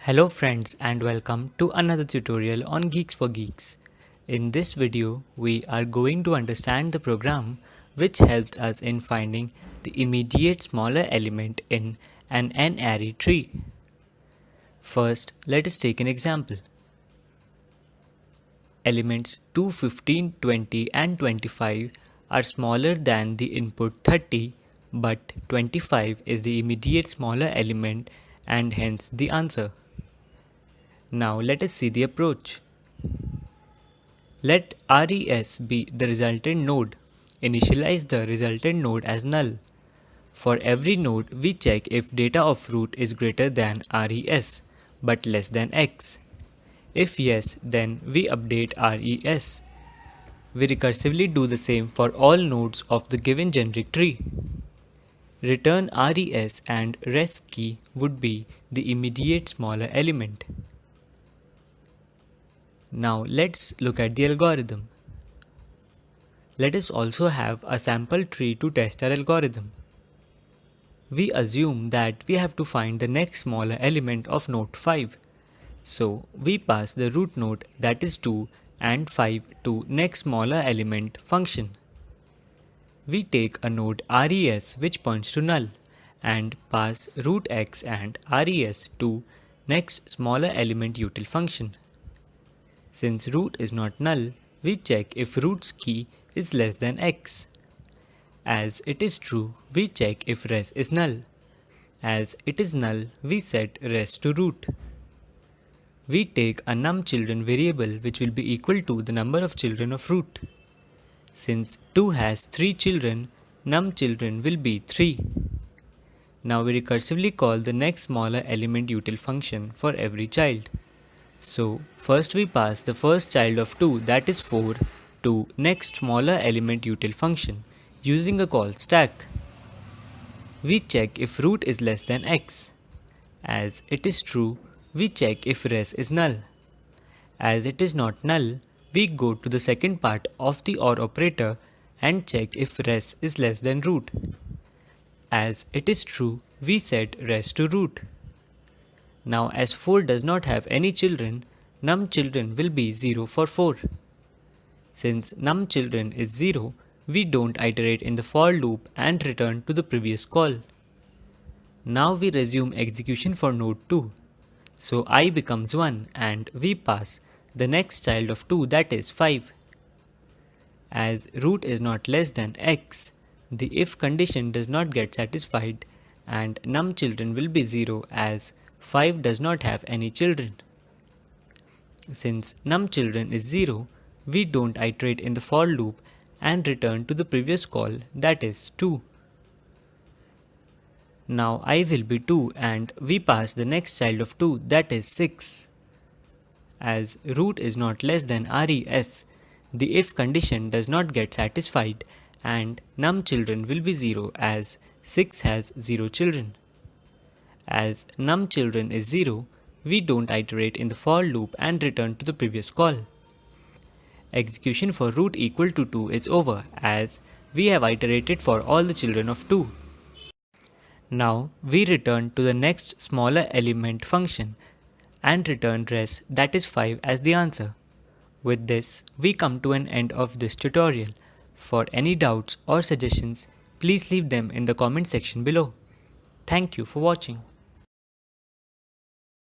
Hello friends and welcome to another tutorial on Geeks for Geeks. In this video, we are going to understand the program which helps us in finding the immediate smaller element in an N-ary tree. First, let us take an example. Elements 2, 15, 20 and 25 are smaller than the input 30, but 25 is the immediate smaller element and hence the answer. Now let us see the approach. Let res be the resultant node. Initialize the resultant node as null. For every node, we check if data of root is greater than res but less than x. If yes, then we update res. We recursively do the same for all nodes of the given generic tree. Return res and res key would be the immediate smaller element. Now let's look at the algorithm. Let us also have a sample tree to test our algorithm. We assume that we have to find the next smaller element of node 5. So we pass the root node, that is 2 and 5 to next smaller element function. We take a node res which points to null and pass root x and res to next smaller element util function. Since root is not null, we check if root's key is less than x. As it is true, we check if res is null. As it is null, we set res to root. We take a num_children variable which will be equal to the number of children of root. Since 2 has 3 children, num_children will be 3. Now we recursively call the next smaller element util function for every child. So first we pass the first child of 2, that is 4, to next smaller element util function using a call stack. We check if root is less than x. As it is true, we check if res is null. As it is not null, we go to the second part of the OR operator and check if res is less than root. As it is true, we set res to root. Now as 4 does not have any children, num_children will be 0 for 4. Since num_children is 0, we don't iterate in the for loop and return to the previous call. Now we resume execution for node 2. So I becomes 1 and we pass the next child of 2, that is 5. As root is not less than x, the if condition does not get satisfied and num_children will be 0 as 5 does not have any children. Since num_children is 0, we don't iterate in the for loop and return to the previous call, that is 2. Now I will be 2 and we pass the next child of 2, that is 6. As root is not less than res, the if condition does not get satisfied and num_children will be 0 as 6 has 0 children. As num_children is 0, we don't iterate in the for loop and return to the previous call. Execution for root equal to 2 is over as we have iterated for all the children of 2. Now we return to the next smaller element function and return res, that is 5, as the answer. With this, we come to an end of this tutorial. For any doubts or suggestions, please leave them in the comment section below. Thank you for watching.